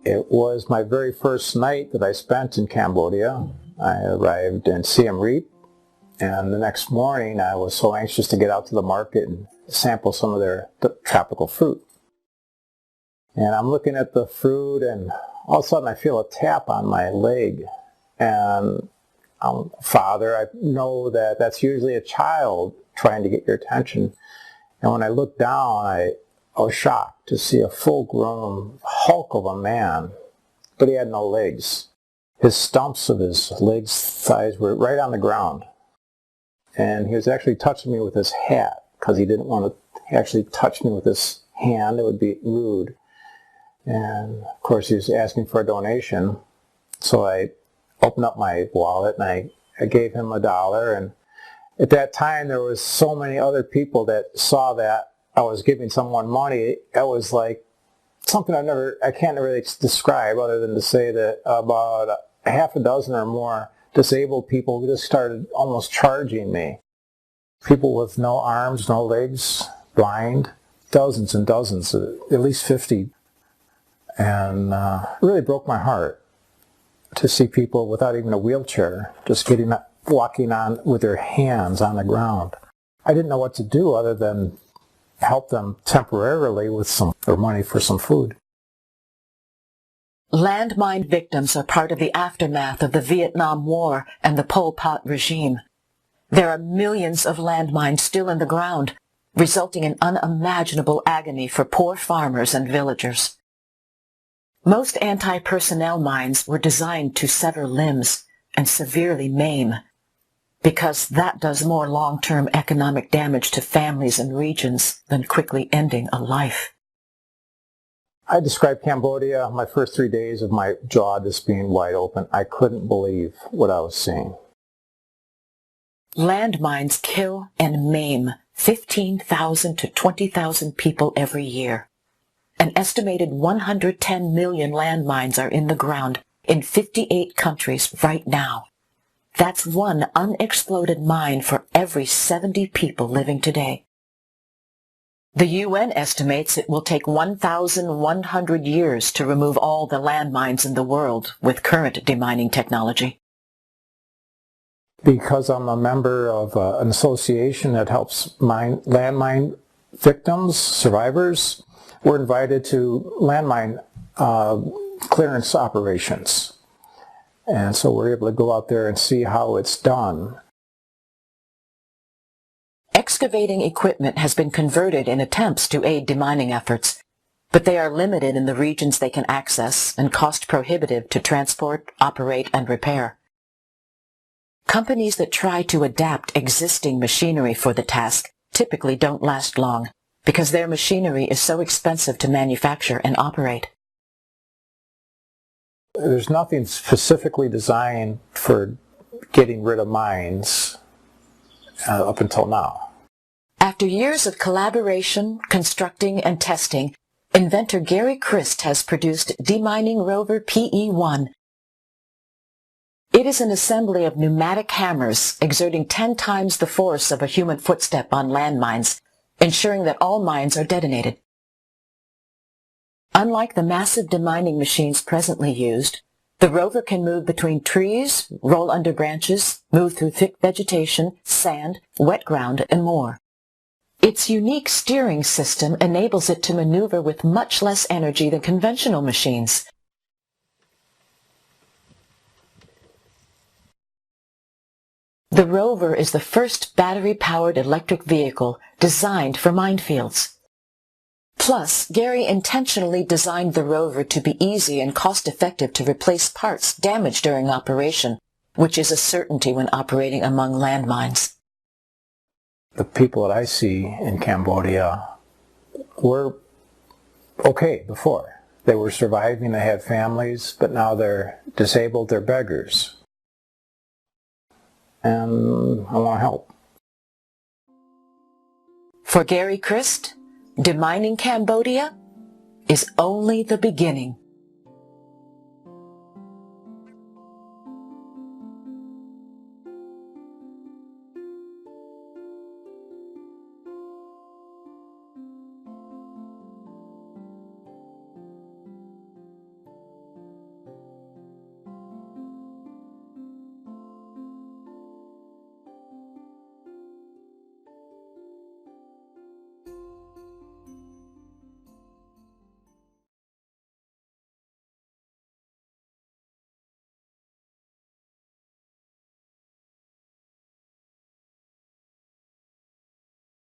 It was my very first night that I spent in Cambodia. I arrived in Siem Reap, and the next morning I was so anxious to get out to the market and sample some of their tropical fruit. And I'm looking at the fruit, and all of a sudden I feel a tap on my leg. And I'm a father, I know that that's usually a child trying to get your attention. And when I looked down, I was shocked to see a full-grown hulk of a man, but he had no legs. His stumps of his legs, thighs were right on the ground. And he was actually touching me with his hat, because he didn't want to actually touch me with his hand. It would be rude. And of course he was asking for a donation. So I opened up my wallet and I gave him $1. And at that time there was so many other people that saw that I was giving someone money. It was like something I can't really describe, other than to say that about a half a dozen or more disabled people just started almost charging me. People with no arms, no legs, blind, dozens and dozens, at least 50. And it really broke my heart to see people without even a wheelchair just walking on with their hands on the ground. I didn't know what to do other than help them temporarily with their money for some food. Landmine victims are part of the aftermath of the Vietnam War and the Pol Pot regime. There are millions of landmines still in the ground, resulting in unimaginable agony for poor farmers and villagers. Most anti-personnel mines were designed to sever limbs and severely maim, because that does more long-term economic damage to families and regions than quickly ending a life. I described Cambodia, my first 3 days, of my jaw just being wide open. I couldn't believe what I was seeing. Landmines kill and maim 15,000 to 20,000 people every year. An estimated 110 million landmines are in the ground in 58 countries right now. That's one unexploded mine for every 70 people living today. The UN estimates it will take 1,100 years to remove all the landmines in the world with current demining technology. Because I'm a member of an association that helps landmine victims, survivors, we're invited to landmine clearance operations. And so we're able to go out there and see how it's done. Excavating equipment has been converted in attempts to aid demining efforts, but they are limited in the regions they can access and cost prohibitive to transport, operate, and repair. Companies that try to adapt existing machinery for the task typically don't last long, because their machinery is so expensive to manufacture and operate. There's nothing specifically designed for getting rid of mines up until now. After years of collaboration, constructing, and testing, inventor Gary Christ has produced Demining Rover PE1. It is an assembly of pneumatic hammers exerting 10 times the force of a human footstep on landmines, ensuring that all mines are detonated. Unlike the massive demining machines presently used, the Rover can move between trees, roll under branches, move through thick vegetation, sand, wet ground, and more. Its unique steering system enables it to maneuver with much less energy than conventional machines. The Rover is the first battery-powered electric vehicle designed for minefields. Plus, Gary intentionally designed the Rover to be easy and cost-effective to replace parts damaged during operation, which is a certainty when operating among landmines. The people that I see in Cambodia were okay before. They were surviving, they had families, but now they're disabled, they're beggars. And I want to help. For Gary Christ, demining Cambodia is only the beginning.